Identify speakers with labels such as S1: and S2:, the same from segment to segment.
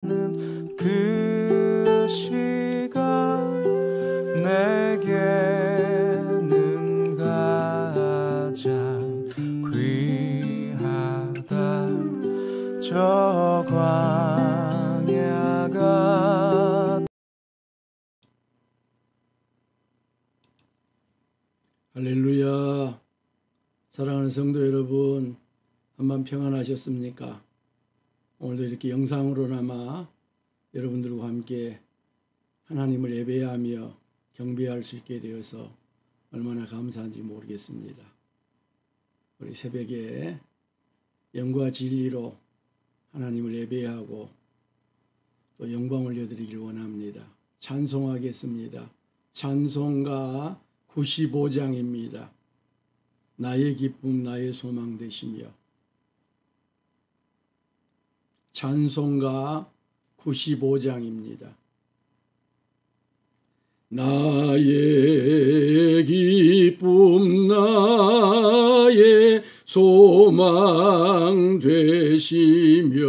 S1: 그 시간 내게는 가장 귀하다. 저 광야가.
S2: 할렐루야. 사랑하는 성도 여러분, 한밤 평안하셨습니까? 오늘도 이렇게 영상으로나마 여러분들과 함께 하나님을 예배하며 경배할 수 있게 되어서 얼마나 감사한지 모르겠습니다. 우리 새벽에 영과 진리로 하나님을 예배하고 또 영광 올려드리길 원합니다. 찬송하겠습니다. 찬송가 95장입니다. 나의 기쁨 나의 소망 되시며. 찬송가 95장입니다. 나의 기쁨 나의 소망 되시며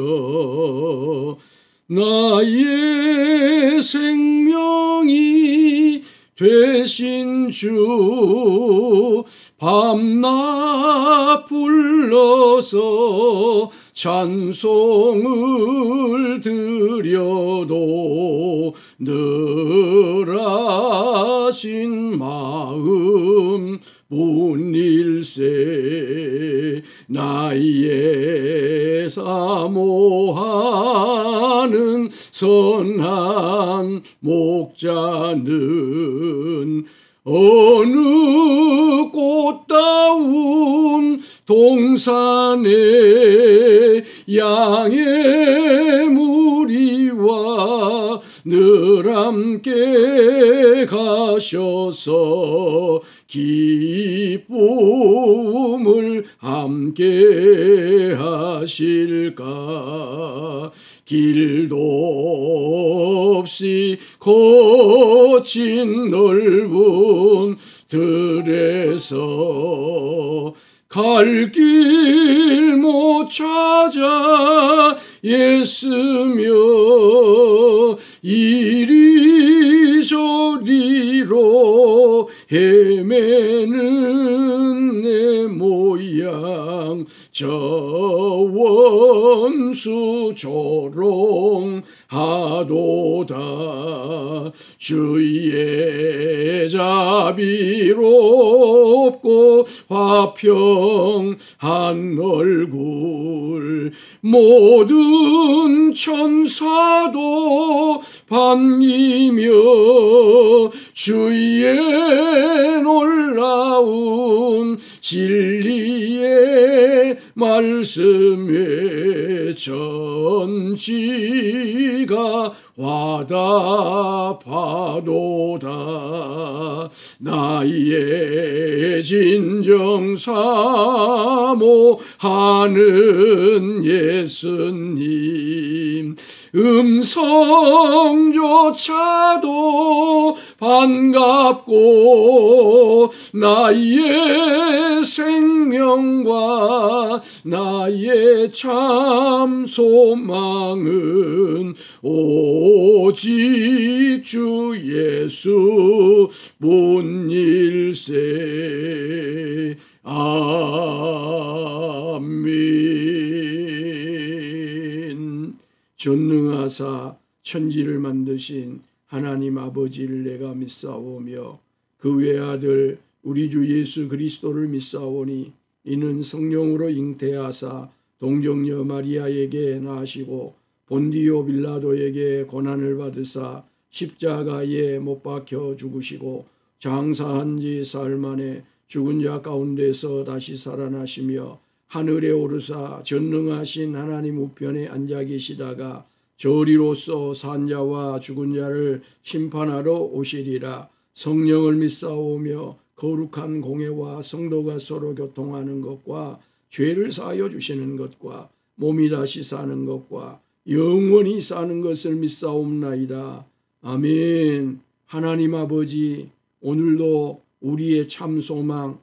S2: 나의 생명이 되신 주 밤낮 불러서 찬송을 드려도 늘 하신 마음 뿐일세. 나의 사모하는 선한 목자는 어느 꽃다운 동산에 양의 무리와 늘 함께 가셔서 기쁨을 함께 하실까. 길도 없이 거친 넓은 들에서 갈 길 못 찾아 애쓰며 이리저리로 헤매는 내 모양 저 원수 조롱하도다. 주의 자비롭고 화평한 얼굴 모든 천사도 반기며 주의 놀라운 진리의 말씀에 전지가 와닿아도다. 나의 진정 사모하는 예수님 음성조차도 반갑고 나의 생명과 나의 참 소망은 오직 주 예수 뿐일세. 아멘. 전능하사 천지를 만드신 하나님 아버지를 내가 믿사오며 그 외아들 우리 주 예수 그리스도를 믿사오니 이는 성령으로 잉태하사 동정녀 마리아에게 나시고 본디오 빌라도에게 고난을 받으사 십자가에 못 박혀 죽으시고 장사한 지 사흘 만에 죽은 자 가운데서 다시 살아나시며 하늘에 오르사 전능하신 하나님 우편에 앉아 계시다가 저리로서 산자와 죽은 자를 심판하러 오시리라. 성령을 믿사오며 거룩한 공회와 성도가 서로 교통하는 것과 죄를 사하여 주시는 것과 몸이 다시 사는 것과 영원히 사는 것을 믿사옵나이다. 아멘. 하나님 아버지, 오늘도 우리의 참 소망,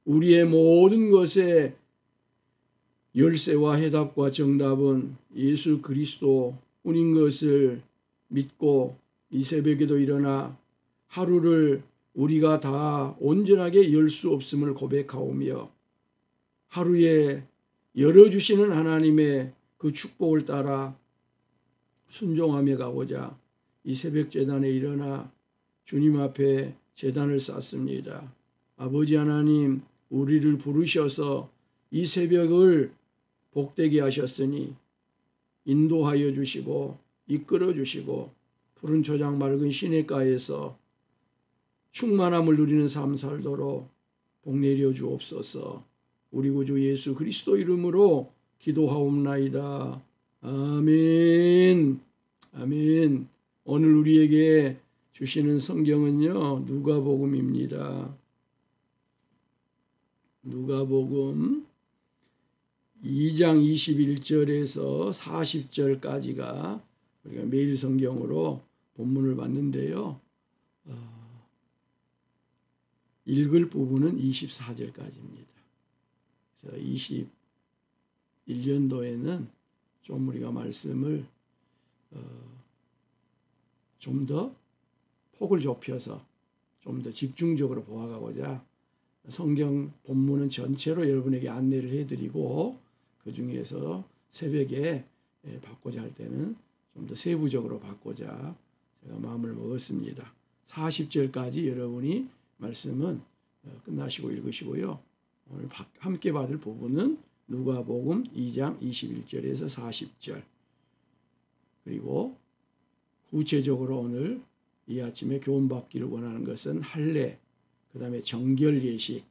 S2: 우리의 모든 것에 열쇠와 해답과 정답은 예수 그리스도 뿐인 것을 믿고 이 새벽에도 일어나 하루를 우리가 다 온전하게 열 수 없음을 고백하오며 하루에 열어주시는 하나님의 그 축복을 따라 순종하며 가고자 이 새벽 제단에 일어나 주님 앞에 제단을 쌓습니다. 아버지 하나님, 우리를 부르셔서 이 새벽을 복되게 하셨으니 인도하여 주시고 이끌어 주시고 푸른 초장 맑은 시냇가에서 충만함을 누리는 삶 살도록 복 내려 주옵소서. 우리 구주 예수 그리스도 이름으로 기도하옵나이다. 아멘. 아멘. 오늘 우리에게 주시는 성경은요, 누가복음입니다. 누가복음 2장 21절에서 40절까지가 우리가 매일 성경으로 본문을 봤는데요. 읽을 부분은 24절까지입니다. 그래서 21년도에는 좀 우리가 말씀을 좀 더 폭을 좁혀서 좀 더 집중적으로 보아가고자 성경 본문은 전체로 여러분에게 안내를 해드리고 그 중에서 새벽에 받고자 할 때는 좀 더 세부적으로 받고자 제가 마음을 먹었습니다. 40절까지 여러분이 말씀은 끝나시고 읽으시고요. 오늘 함께 받을 부분은 누가복음 2장 21절에서 40절, 그리고 구체적으로 오늘 이 아침에 교훈받기를 원하는 것은 할례, 그 다음에 정결 예식,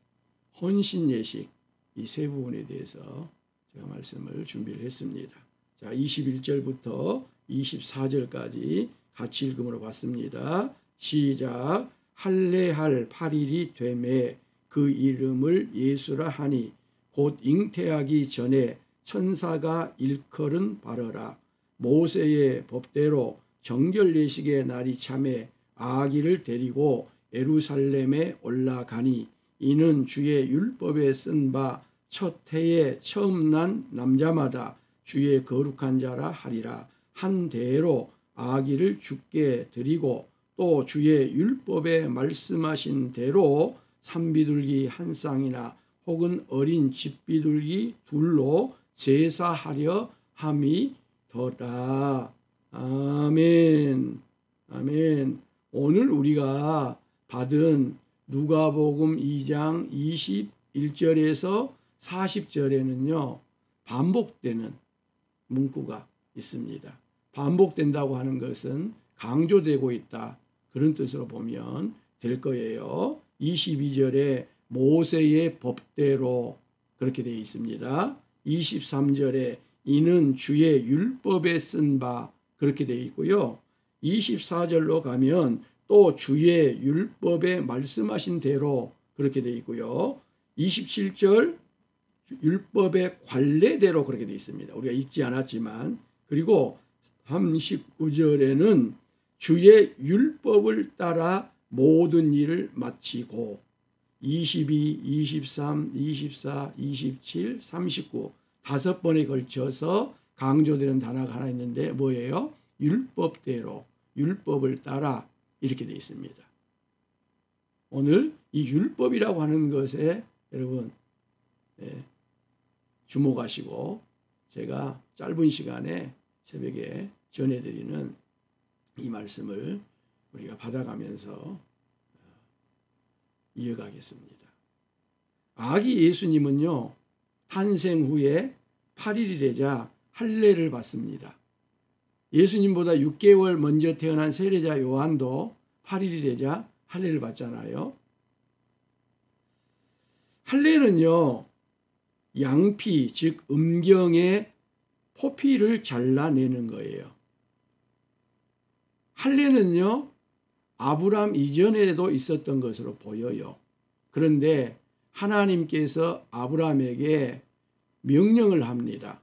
S2: 헌신 예식, 이 세 부분에 대해서 제가 말씀을 준비를 했습니다. 자, 21절부터 24절까지 같이 읽음으로 봤습니다. 시작. 할례할 8일이 되매 그 이름을 예수라 하니 곧 잉태하기 전에 천사가 일컬은 바라라. 모세의 법대로 정결 예식의 날이 참에 아기를 데리고 예루살렘에 올라가니 이는 주의 율법에 쓴 바 첫 해에 처음 난 남자마다 주의 거룩한 자라 하리라. 한 대로 아기를 주께 드리고 또 주의 율법에 말씀하신 대로 산비둘기 한 쌍이나 혹은 어린 집비둘기 둘로 제사하려 함이더라. 아멘. 아멘. 오늘 우리가 받은 누가복음 2장 21절에서 40절에는요, 반복되는 문구가 있습니다. 반복된다고 하는 것은 강조되고 있다, 그런 뜻으로 보면 될 거예요. 22절에 모세의 법대로 그렇게 되어 있습니다. 23절에 이는 주의 율법에 쓴 바 그렇게 되어 있고요. 24절로 가면 또 주의 율법에 말씀하신 대로 그렇게 되어 있고요. 27절 율법의 관례대로 그렇게 되어 있습니다. 우리가 읽지 않았지만, 그리고 39절에는 주의 율법을 따라 모든 일을 마치고 22, 23, 24, 27, 39 다섯 번에 걸쳐서 강조되는 단어가 하나 있는데 뭐예요? 율법대로, 율법을 따라 이렇게 되어 있습니다. 오늘 이 율법이라고 하는 것에 여러분 주목하시고 제가 짧은 시간에 새벽에 전해드리는 이 말씀을 우리가 받아가면서 이어가겠습니다. 아기 예수님은요, 탄생 후에 8일이 되자 할례를 받습니다. 예수님보다 6개월 먼저 태어난 세례자 요한도 8일이 되자 할례를 받잖아요. 할례는요, 양피, 즉 음경의 포피를 잘라내는 거예요. 할례는요, 아브라함 이전에도 있었던 것으로 보여요. 그런데 하나님께서 아브라함에게 명령을 합니다.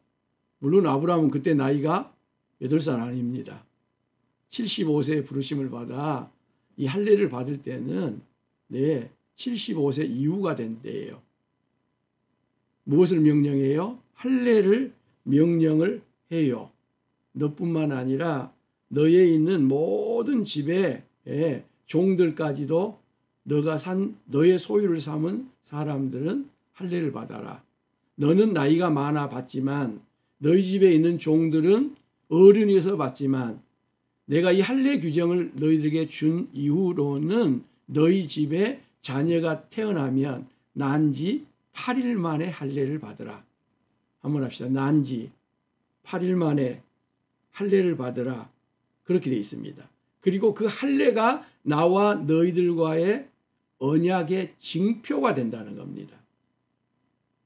S2: 물론 아브라함은 그때 나이가 8살 아닙니다. 75세의 부르심을 받아 이 할례를 받을 때는 75세 이후가 된 때예요. 무엇을 명령해요? 할례를 명령을 해요. 너뿐만 아니라 너에 있는 모든 집의 종들까지도 너가 산 너의 소유를 삼은 사람들은 할례를 받아라. 너는 나이가 많아 받지만 너희 집에 있는 종들은 어른이어서 받지만 내가 이 할례 규정을 너희들에게 준 이후로는 너희 집에 자녀가 태어나면 난지 8일 만에 할례를 받으라. 한번 합시다. 난지 8일 만에 할례를 받으라. 그렇게 되어 있습니다. 그리고 그 할례가 나와 너희들과의 언약의 징표가 된다는 겁니다.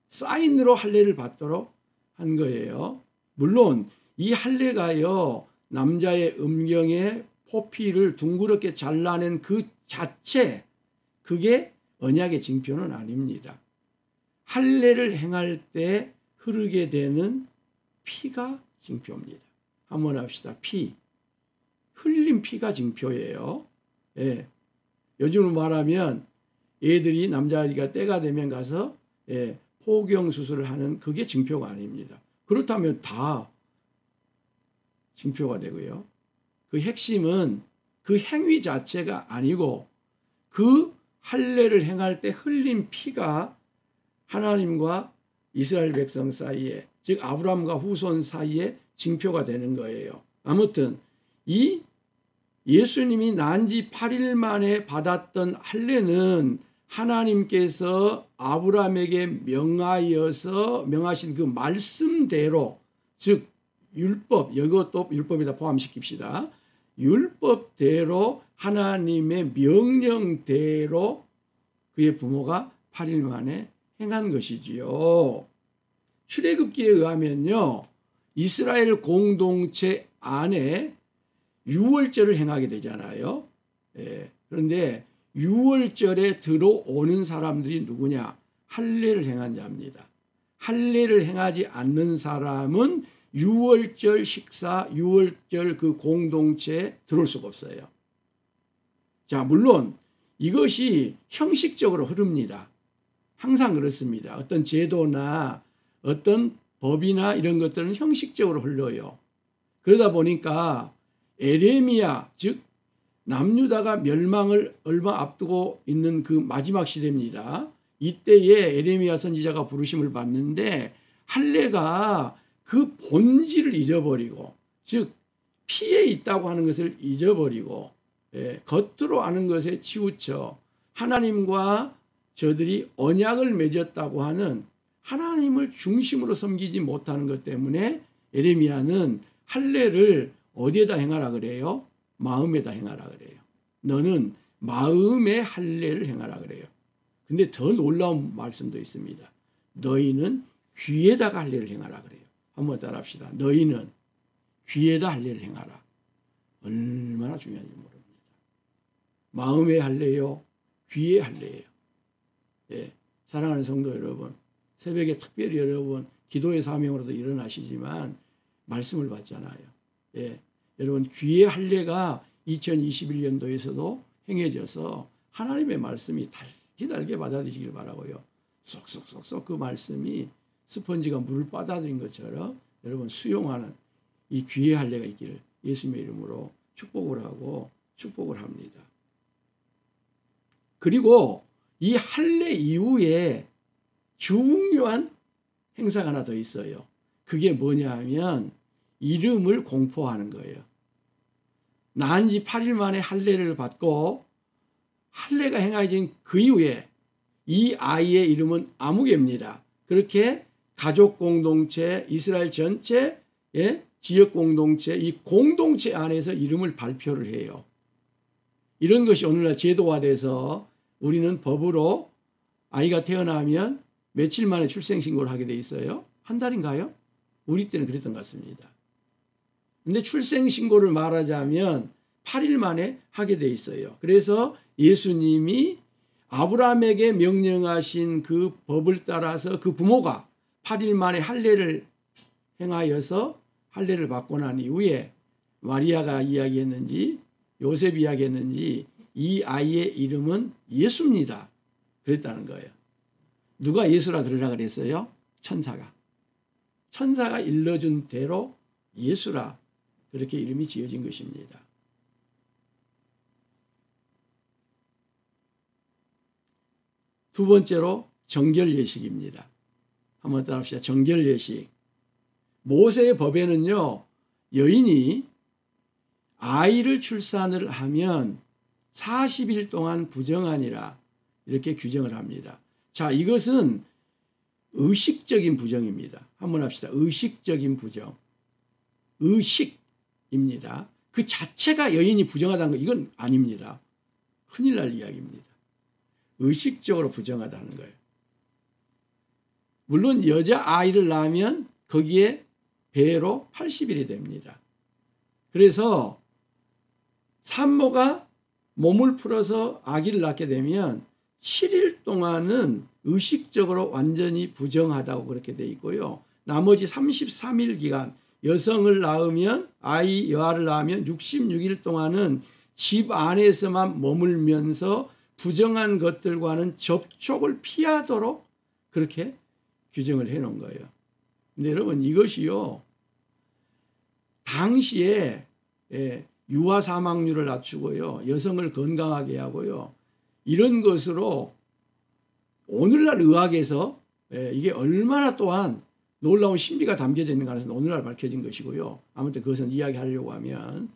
S2: 사인으로 할례를 받도록 한 거예요. 물론 이 할례가요, 남자의 음경에 포피를 둥그렇게 잘라낸 그 자체, 그게 언약의 징표는 아닙니다. 할례를 행할 때 흐르게 되는 피가 징표입니다. 한번 합시다. 피. 흘린 피가 징표예요. 예. 요즘으로 말하면 애들이 남자아이가 때가 되면 가서 포경 수술을 하는 그게 징표가 아닙니다. 그렇다면 다 징표가 되고요. 그 핵심은 그 행위 자체가 아니고 그 할례를 행할 때 흘린 피가 하나님과 이스라엘 백성 사이에, 즉 아브라함과 후손 사이에 징표가 되는 거예요. 아무튼 이 예수님이 난지 8일 만에 받았던 할례는 하나님께서 아브라함에게 명하신 그 말씀대로, 즉 율법, 이것도 율법에다 포함시킵시다. 율법대로 하나님의 명령대로 그의 부모가 8일 만에 행한 것이지요. 출애굽기에 의하면요, 이스라엘 공동체 안에 유월절을 행하게 되잖아요. 그런데 유월절에 들어오는 사람들이 누구냐? 할례를 행한 자입니다. 할례를 행하지 않는 사람은 유월절 식사, 유월절 그 공동체에 들어올 수가 없어요. 자, 물론 이것이 형식적으로 흐릅니다. 항상 그렇습니다. 어떤 제도나 어떤 법이나 이런 것들은 형식적으로 흘러요. 그러다 보니까 에레미야, 즉 남유다가 멸망을 얼마 앞두고 있는 그 마지막 시대입니다. 이때에 에레미야 선지자가 부르심을 받는데 할례가 그 본질을 잊어버리고, 즉 피에 있다고 하는 것을 잊어버리고 겉으로 아는 것에 치우쳐 하나님과 저들이 언약을 맺었다고 하는 하나님을 중심으로 섬기지 못하는 것 때문에 에레미야는 할례를 어디에다 행하라 그래요? 마음에다 행하라 그래요. 너는 마음의 할례를 행하라 그래요. 근데 더 놀라운 말씀도 있습니다. 너희는 귀에다가 할례를 행하라 그래요. 한번 따라합시다. 너희는 귀에다 할례를 행하라. 얼마나 중요한지 모릅니다. 마음의 할례요, 귀의 할례예요. 사랑하는 성도 여러분, 새벽에 특별히 여러분 기도의 사명으로도 일어나시지만 말씀을 받잖아요. 여러분 귀의 할례가 2021년도에서도 행해져서 하나님의 말씀이 달게 받아들이시길 바라고요. 쏙쏙쏙쏙 그 말씀이 스펀지가 물을 빨아들인 것처럼 여러분 수용하는 이 귀의 할례가 있기를 예수님의 이름으로 축복을 하고 축복을 합니다. 그리고 이 할례 이후에 중요한 행사가 하나 더 있어요. 그게 뭐냐 하면 이름을 공포하는 거예요. 낳은 지 8일 만에 할례를 받고 할례가 행해진 그 이후에 이 아이의 이름은 아무개입니다. 그렇게 가족 공동체, 이스라엘 전체의 지역 공동체, 이 공동체 안에서 이름을 발표를 해요. 이런 것이 오늘날 제도화돼서 우리는 법으로 아이가 태어나면 며칠 만에 출생신고를 하게 돼 있어요. 한 달인가요? 우리 때는 그랬던 것 같습니다. 근데 출생신고를 말하자면 8일 만에 하게 돼 있어요. 그래서 예수님이 아브라함에게 명령하신 그 법을 따라서 그 부모가 8일 만에 할례를 행하여서 할례를 받고 난 이후에 마리아가 이야기했는지 요셉이 이야기했는지 이 아이의 이름은 예수입니다. 그랬다는 거예요. 누가 예수라 그러라 그랬어요? 천사가 일러준 대로 예수라 그렇게 이름이 지어진 것입니다. 두 번째로 정결예식입니다. 한번 따라합시다. 정결예식. 모세의 법에는요, 여인이 아이를 출산을 하면 40일 동안 부정하니라 이렇게 규정을 합니다. 자, 이것은 의식적인 부정입니다. 한번 합시다. 의식적인 부정. 의식입니다. 그 자체가 여인이 부정하다는 거 이건 아닙니다. 큰일 날 이야기입니다. 의식적으로 부정하다는 거예요. 물론 여자아이를 낳으면 거기에 배로 80일이 됩니다. 그래서 산모가 몸을 풀어서 아기를 낳게 되면 7일 동안은 의식적으로 완전히 부정하다고 그렇게 돼 있고요. 나머지 33일 기간 여성을 낳으면 여아를 낳으면 66일 동안은 집 안에서만 머물면서 부정한 것들과는 접촉을 피하도록 그렇게 규정을 해놓은 거예요. 근데 여러분 이것이요. 당시에 유아 사망률을 낮추고요. 여성을 건강하게 하고요. 이런 것으로 오늘날 의학에서 이게 얼마나 또한 놀라운 신비가 담겨져 있는가 해서 오늘날 밝혀진 것이고요. 아무튼 그것은 이야기하려고 하면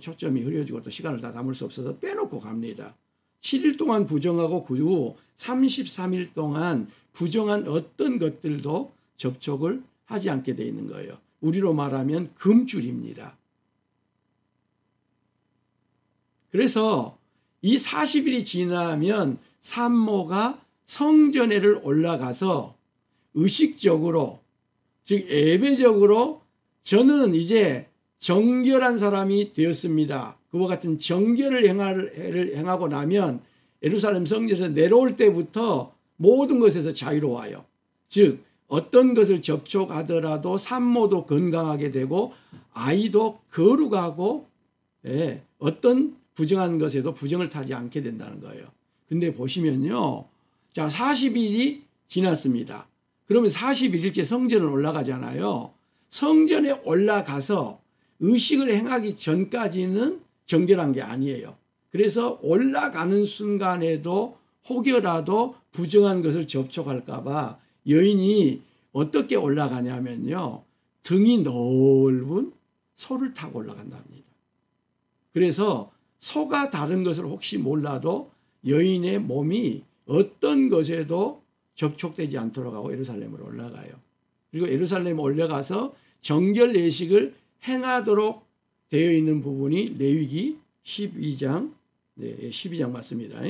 S2: 초점이 흐려지고 또 시간을 다 담을 수 없어서 빼놓고 갑니다. 7일 동안 부정하고 그 후 33일 동안 부정한 어떤 것들도 접촉을 하지 않게 되어 있는 거예요. 우리로 말하면 금줄입니다. 그래서 이 40일이 지나면 산모가 성전에를 올라가서 의식적으로 즉 예배적으로 저는 이제 정결한 사람이 되었습니다. 그와 같은 정결을 행하고 나면 예루살렘 성전에서 내려올 때부터 모든 것에서 자유로워요. 즉 어떤 것을 접촉하더라도 산모도 건강하게 되고 아이도 거룩하고 어떤 부정한 것에도 부정을 타지 않게 된다는 거예요. 근데 보시면요. 자, 40일이 지났습니다. 그러면 41일째 성전을 올라가잖아요. 성전에 올라가서 의식을 행하기 전까지는 정결한 게 아니에요. 그래서 올라가는 순간에도 혹여라도 부정한 것을 접촉할까 봐 여인이 어떻게 올라가냐면요. 등이 넓은 소를 타고 올라간답니다. 그래서 소가 다른 것을 혹시 몰라도 여인의 몸이 어떤 것에도 접촉되지 않도록 하고 예루살렘으로 올라가요. 그리고 예루살렘에 올라가서 정결 예식을 행하도록 되어 있는 부분이 레위기 12장, 12장 맞습니다.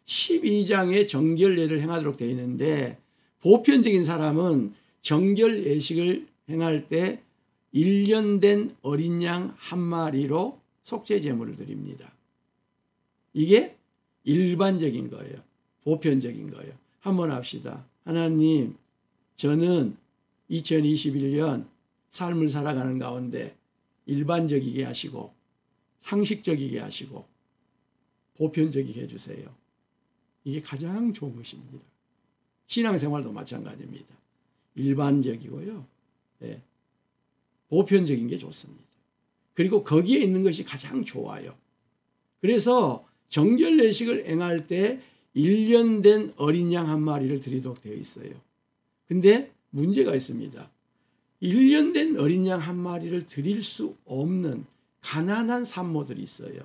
S2: 12장에 정결 예를 행하도록 되어 있는데 보편적인 사람은 정결 예식을 행할 때 1년 된 어린 양 한 마리로 속죄 제물을 드립니다. 이게 일반적인 거예요. 보편적인 거예요. 한번 합시다. 하나님, 저는 2021년 삶을 살아가는 가운데 일반적이게 하시고 상식적이게 하시고 보편적이게 해주세요. 이게 가장 좋은 것입니다. 신앙생활도 마찬가지입니다. 일반적이고요. 보편적인 게 좋습니다. 그리고 거기에 있는 것이 가장 좋아요. 그래서 정결 예식을 행할 때 1년 된 어린 양 한 마리를 드리도록 되어 있어요. 근데 문제가 있습니다. 1년 된 어린 양 한 마리를 드릴 수 없는 가난한 산모들이 있어요.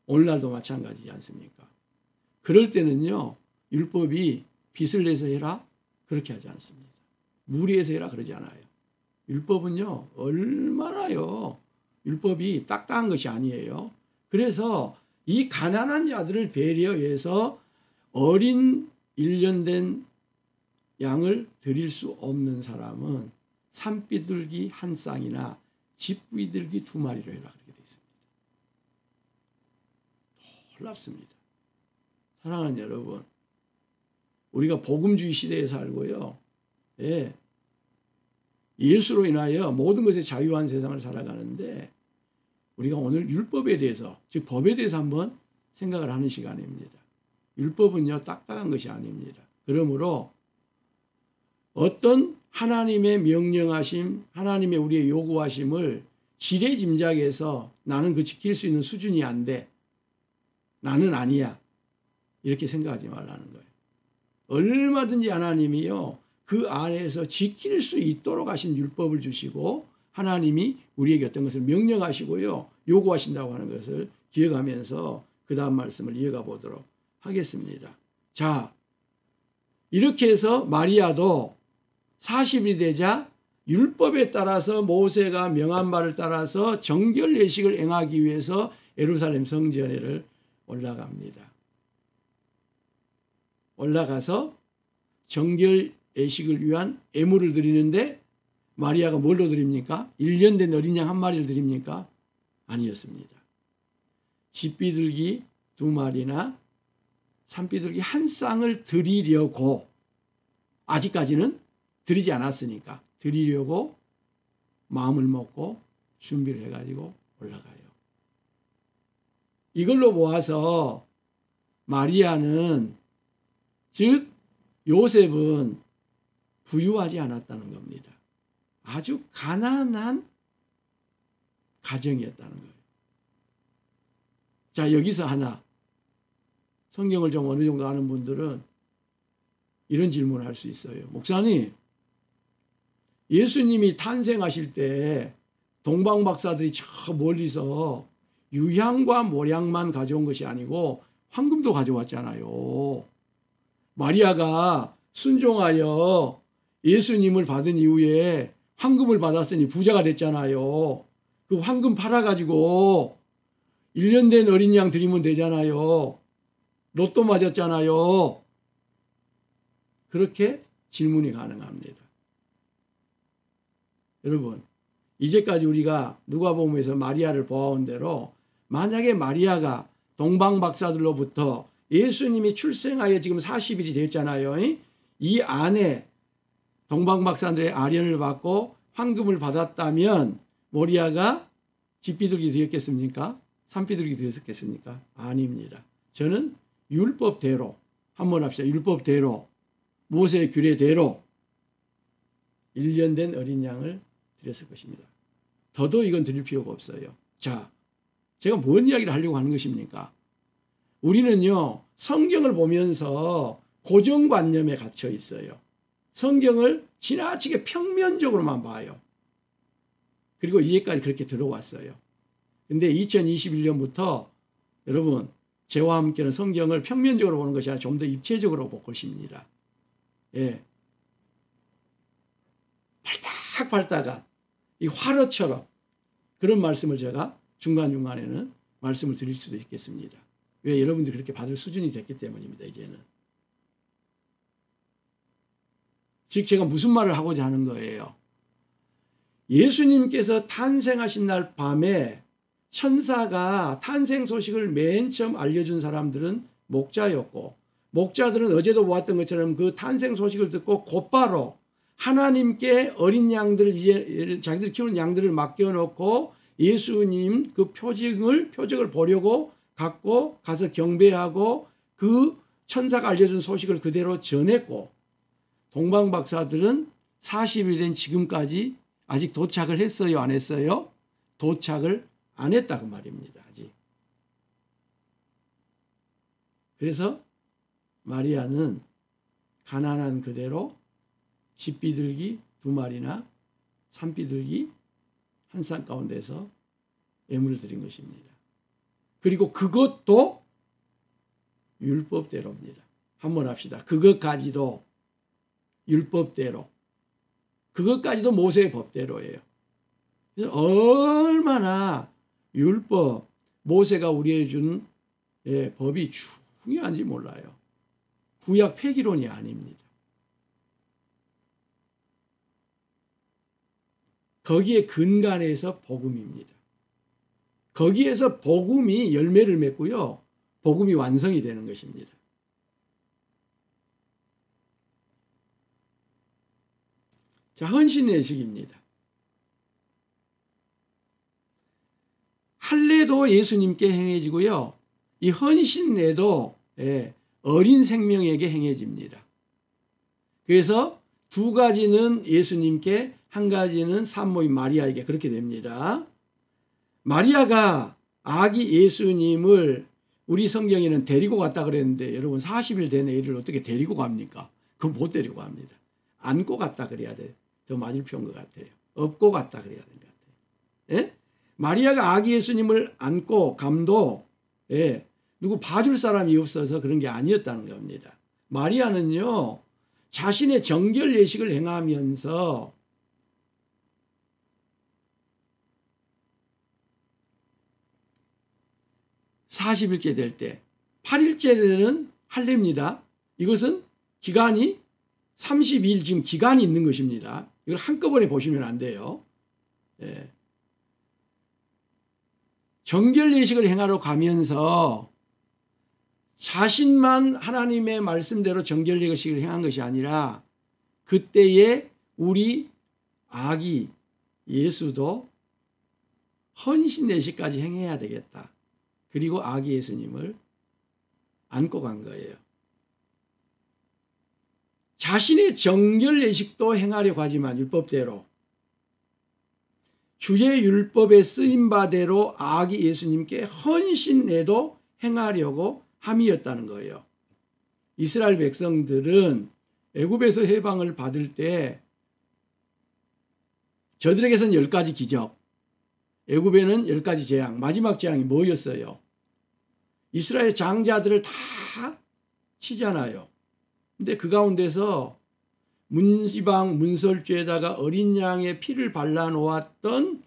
S2: 오늘날도 마찬가지지 않습니까? 그럴 때는요. 율법이 빚을 내서 해라 그렇게 하지 않습니다. 무리해서 해라 그러지 않아요. 율법은요. 얼마나요. 율법이 딱딱한 것이 아니에요. 그래서 이 가난한 자들을 배려해서 어린 1년 된 양을 드릴 수 없는 사람은 산비둘기 한 쌍이나 집비둘기 2마리로 해라 그렇게 되어 있습니다. 놀랍습니다. 사랑하는 여러분, 우리가 복음주의 시대에 살고요. 예수로 인하여 모든 것에 자유한 세상을 살아가는데 우리가 오늘 율법에 대해서 즉 법에 대해서 한번 생각을 하는 시간입니다. 율법은요 딱딱한 것이 아닙니다. 그러므로 어떤 하나님의 명령하심, 하나님의 우리의 요구하심을 지레 짐작해서 나는 그 지킬 수 있는 수준이 안 돼. 나는 아니야. 이렇게 생각하지 말라는 거예요. 얼마든지 하나님이요. 그 안에서 지킬 수 있도록 하신 율법을 주시고 하나님이 우리에게 어떤 것을 명령하시고요. 요구하신다고 하는 것을 기억하면서 그 다음 말씀을 이어가 보도록 하겠습니다. 자, 이렇게 해서 마리아도 40일이 되자 율법에 따라서 모세가 명한 바를 따라서 정결 예식을 행하기 위해서 예루살렘 성전에를 올라갑니다. 올라가서 정결 예식을 위한 예물을 드리는데 마리아가 뭘로 드립니까? 1년 된 어린 양 한 마리를 드립니까? 아니었습니다. 집비둘기 2마리나 산비둘기 한 쌍을 드리려고, 아직까지는 드리지 않았으니까 드리려고 마음을 먹고 준비를 해가지고 올라가요. 이걸로 보아서 마리아는, 즉 요셉은 부유하지 않았다는 겁니다. 아주 가난한 가정이었다는 거예요. 자, 여기서 하나, 성경을 좀 어느 정도 아는 분들은 이런 질문을 할 수 있어요. 목사님, 예수님이 탄생하실 때 동방 박사들이 저 멀리서 유향과 모량만 가져온 것이 아니고 황금도 가져왔잖아요. 마리아가 순종하여 예수님을 받은 이후에 황금을 받았으니 부자가 됐잖아요. 그 황금 팔아가지고 1년 된 어린 양 드리면 되잖아요. 로또 맞았잖아요. 그렇게 질문이 가능합니다. 여러분, 이제까지 우리가 누가복음에서 마리아를 보아온 대로 만약에 마리아가 동방 박사들로부터 예수님이 출생하여 지금 40일이 됐잖아요. 이 안에 동방 박사들의 아련을 받고 황금을 받았다면 마리아가 집비둘기 드렸겠습니까? 산비둘기 드렸겠습니까? 아닙니다. 저는 율법대로, 한번 합시다. 율법대로, 모세의 규례대로 1년 된 어린 양을 드렸을 것입니다. 더도 이건 드릴 필요가 없어요. 자, 제가 뭔 이야기를 하려고 하는 것입니까? 우리는요, 성경을 보면서 고정관념에 갇혀 있어요. 성경을 지나치게 평면적으로만 봐요. 그리고 이제까지 그렇게 들어왔어요. 근데 2021년부터 여러분, 저와 함께는 성경을 평면적으로 보는 것이 아니라 좀 더 입체적으로 볼 것입니다. 예. 팔딱팔딱한 이 화로처럼 그런 말씀을 제가 중간중간에는 말씀을 드릴 수도 있겠습니다. 왜? 여러분들이 그렇게 받을 수준이 됐기 때문입니다. 이제는. 즉 제가 무슨 말을 하고자 하는 거예요. 예수님께서 탄생하신 날 밤에 천사가 탄생 소식을 맨 처음 알려준 사람들은 목자였고, 목자들은 어제도 보았던 것처럼 그 탄생 소식을 듣고 곧바로 하나님께 어린 양들을, 자기들 키우는 양들을 맡겨놓고 예수님 그 표적을 보려고 갖고 가서 경배하고 그 천사가 알려준 소식을 그대로 전했고, 동방박사들은 40일 된 지금까지 아직 도착을 했어요? 안 했어요? 도착을 안 했다고 말입니다. 아직. 그래서 마리아는 가난한 그대로 집비둘기 2마리나 산비둘기 한 쌍 가운데서 예물을 드린 것입니다. 그리고 그것도 율법대로입니다. 한번 합시다. 그것까지도 율법대로. 그것까지도 모세의 법대로예요. 그래서 얼마나 율법, 모세가 우리에게 준 법이 중요한지 몰라요. 구약 폐기론이 아닙니다. 거기에 근간해서 복음입니다. 거기에서 복음이 열매를 맺고요. 복음이 완성이 되는 것입니다. 자, 헌신예식입니다. 할례도 예수님께 행해지고요. 이 헌신례도 어린 생명에게 행해집니다. 그래서 2가지는 예수님께, 1가지는 산모인 마리아에게 그렇게 됩니다. 마리아가 아기 예수님을 우리 성경에는 데리고 갔다 그랬는데 여러분 40일 된 애를 어떻게 데리고 갑니까? 그건 못 데리고 갑니다. 안고 갔다 그래야 돼. 더 맞을 표현 것 같아요. 업고 갔다 그래야 되는 것 같아요. 예? 마리아가 아기 예수님을 안고 감도 예, 누구 봐줄 사람이 없어서 그런 게 아니었다는 겁니다. 마리아는요 자신의 정결 예식을 행하면서 40일째 될 때 8일째는 할례입니다. 이것은 기간이 32일 지금 기간이 있는 것입니다. 이걸 한꺼번에 보시면 안 돼요. 예. 정결 예식을 행하러 가면서 자신만 하나님의 말씀대로 정결 예식을 행한 것이 아니라 그때에 우리 아기 예수도 헌신 예식까지 행해야 되겠다. 그리고 아기 예수님을 안고 간 거예요. 자신의 정결 예식도 행하려고 하지만 율법대로 주의 율법에 쓰임바대로 아기 예수님께 헌신에도 행하려고 함이었다는 거예요. 이스라엘 백성들은 애굽에서 해방을 받을 때 저들에게서는 10가지 기적, 애굽에는 10가지 재앙, 마지막 재앙이 뭐였어요? 이스라엘 장자들을 다 치잖아요. 근데 그 가운데서 문지방 문설주에다가 어린 양의 피를 발라놓았던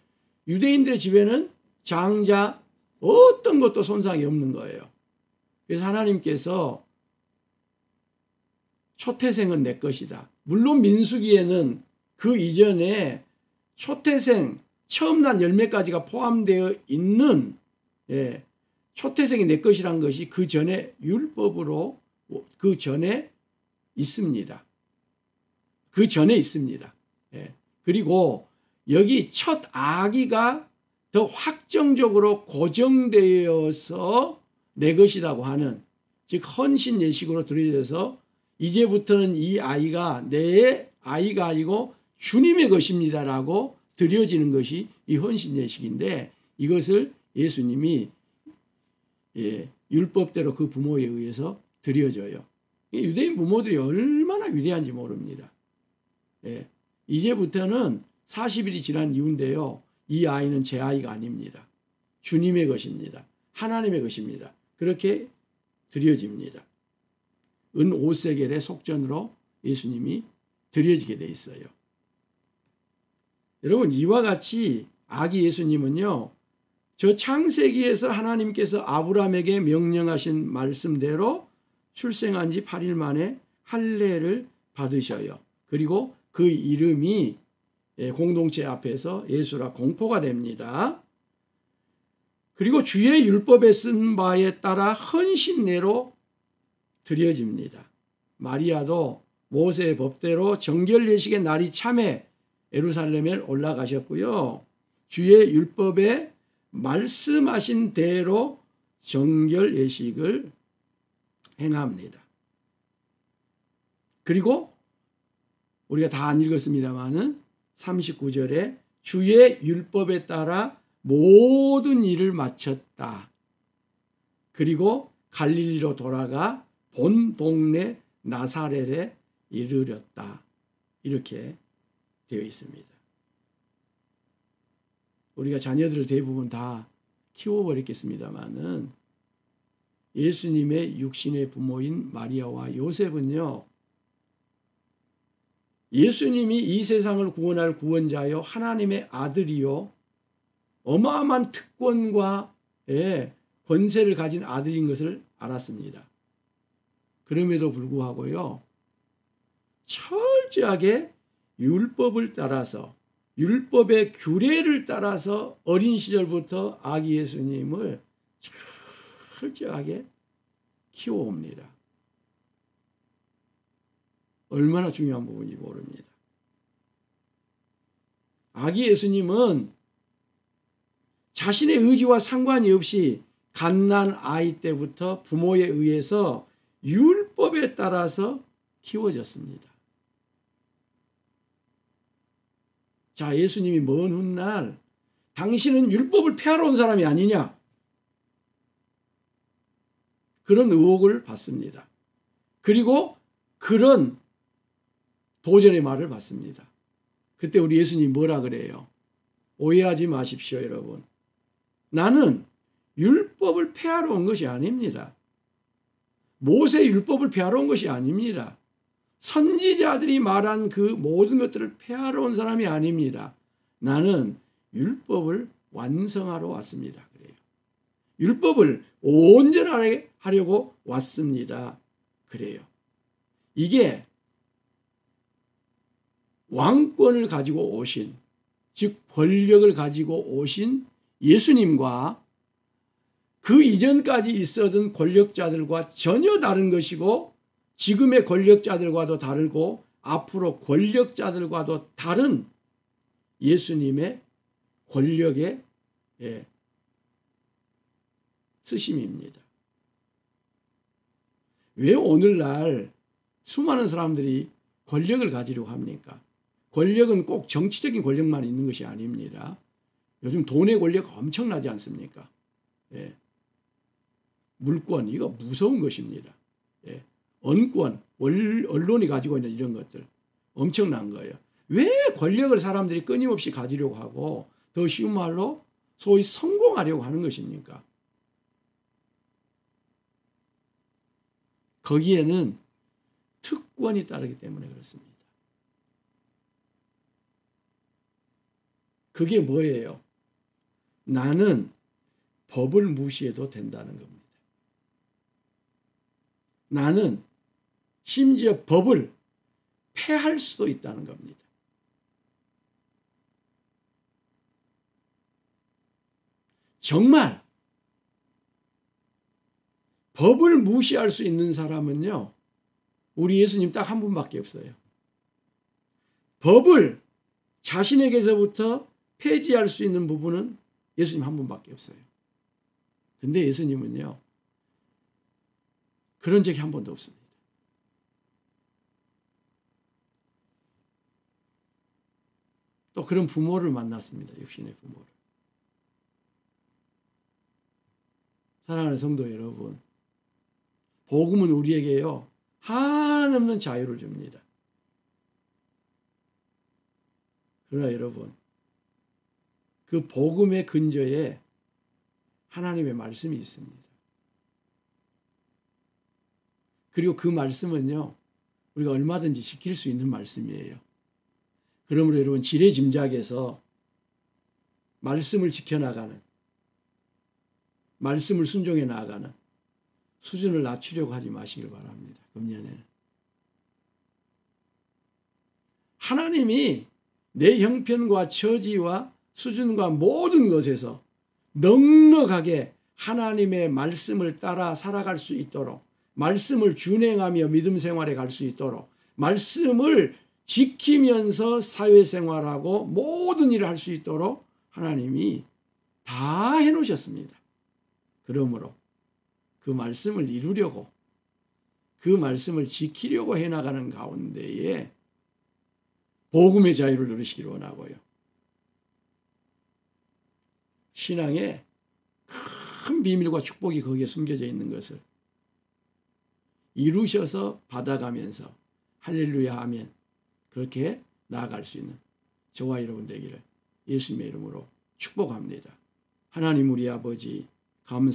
S2: 유대인들의 집에는 장자 어떤 것도 손상이 없는 거예요. 그래서 하나님께서 초태생은 내 것이다. 물론 민수기에는 그 이전에 초태생 처음 난 열매까지가 포함되어 있는 초태생이 내 것이란 것이 그 전에 율법으로 그 전에 있습니다. 그 전에 있습니다. 그리고 여기 첫 아기가 더 확정적으로 고정되어서 내 것이라고 하는 즉 헌신 예식으로 드려져서 이제부터는 이 아이가 내 아이가 아니고 주님의 것입니다라고 드려지는 것이 이 헌신 예식인데 이것을 예수님이 율법대로 그 부모에 의해서 드려져요. 유대인 부모들이 얼마나 위대한지 모릅니다. 이제부터는 40일이 지난 이후인데요. 이 아이는 제 아이가 아닙니다. 주님의 것입니다. 하나님의 것입니다. 그렇게 드려집니다. 은 5세겔의 속전으로 예수님이 드려지게 돼 있어요. 여러분 이와 같이 아기 예수님은요. 저 창세기에서 하나님께서 아브라함에게 명령하신 말씀대로 출생한 지 8일 만에 할례를 받으셔요. 그리고 그 이름이 공동체 앞에서 예수라 공포가 됩니다. 그리고 주의 율법에 쓴 바에 따라 헌신례로 드려집니다. 마리아도 모세의 법대로 정결 예식의 날이 참에 예루살렘에 올라가셨고요. 주의 율법에 말씀하신 대로 정결 예식을 행합니다. 그리고 우리가 다 안 읽었습니다마는 39절에 주의 율법에 따라 모든 일을 마쳤다. 그리고 갈릴리로 돌아가 본 동네 나사렛에 이르렀다. 이렇게 되어 있습니다. 우리가 자녀들을 대부분 다 키워버렸겠습니다마는 예수님의 육신의 부모인 마리아와 요셉은요. 예수님이 이 세상을 구원할 구원자요 하나님의 아들이요 어마어마한 특권과 권세를 가진 아들인 것을 알았습니다. 그럼에도 불구하고요. 철저하게 율법을 따라서 율법의 규례를 따라서 어린 시절부터 아기 예수님을 철저하게 키워옵니다. 얼마나 중요한 부분인지 모릅니다. 아기 예수님은 자신의 의지와 상관이 없이 갓난 아이 때부터 부모에 의해서 율법에 따라서 키워졌습니다. 자, 예수님이 먼 훗날 당신은 율법을 폐하러 온 사람이 아니냐? 그런 의혹을 받습니다. 그리고 그런 도전의 말을 받습니다. 그때 우리 예수님이 뭐라 그래요? 오해하지 마십시오, 여러분. 나는 율법을 폐하러 온 것이 아닙니다. 모세 율법을 폐하러 온 것이 아닙니다. 선지자들이 말한 그 모든 것들을 폐하러 온 사람이 아닙니다. 나는 율법을 완성하러 왔습니다. 그래요. 율법을 온전하게 하려고 왔습니다. 그래요. 이게 왕권을 가지고 오신, 즉 권력을 가지고 오신 예수님과 그 이전까지 있었던 권력자들과 전혀 다른 것이고, 지금의 권력자들과도 다르고 앞으로 권력자들과도 다른 예수님의 권력의 쓰심입니다. 왜 오늘날 수많은 사람들이 권력을 가지려고 합니까? 권력은 꼭 정치적인 권력만 있는 것이 아닙니다. 요즘 돈의 권력 엄청나지 않습니까? 물권, 이거 무서운 것입니다. 언권, 언론이 가지고 있는 이런 것들 엄청난 거예요. 왜 권력을 사람들이 끊임없이 가지려고 하고, 더 쉬운 말로 소위 성공하려고 하는 것입니까? 거기에는 특권이 따르기 때문에 그렇습니다. 그게 뭐예요? 나는 법을 무시해도 된다는 겁니다. 나는 심지어 법을 폐할 수도 있다는 겁니다. 정말 법을 무시할 수 있는 사람은요, 우리 예수님 딱 한 분밖에 없어요. 법을 자신에게서부터 폐지할 수 있는 부분은 예수님 한 분밖에 없어요. 근데 예수님은요, 그런 적이 한 번도 없습니다. 또 그런 부모를 만났습니다. 육신의 부모를. 사랑하는 성도 여러분, 복음은 우리에게요, 한없는 자유를 줍니다. 그러나 여러분, 그 복음의 근저에 하나님의 말씀이 있습니다. 그리고 그 말씀은요, 우리가 얼마든지 지킬 수 있는 말씀이에요. 그러므로 여러분, 지레짐작에서 말씀을 지켜나가는, 말씀을 순종해 나가는 수준을 낮추려고 하지 마시길 바랍니다. 금년에는. 하나님이 내 형편과 처지와 수준과 모든 것에서 넉넉하게 하나님의 말씀을 따라 살아갈 수 있도록, 말씀을 준행하며 믿음 생활에 갈 수 있도록, 말씀을 지키면서 사회생활하고 모든 일을 할 수 있도록 하나님이 다 해놓으셨습니다. 그러므로 그 말씀을 이루려고, 그 말씀을 지키려고 해나가는 가운데에 복음의 자유를 누리시기를 원하고요. 신앙의 큰 비밀과 축복이 거기에 숨겨져 있는 것을 이루셔서 받아가면서 할렐루야 하면 그렇게 나아갈 수 있는 저와 여러분 되기를 예수님의 이름으로 축복합니다. 하나님 우리 아버지, 감사합니다.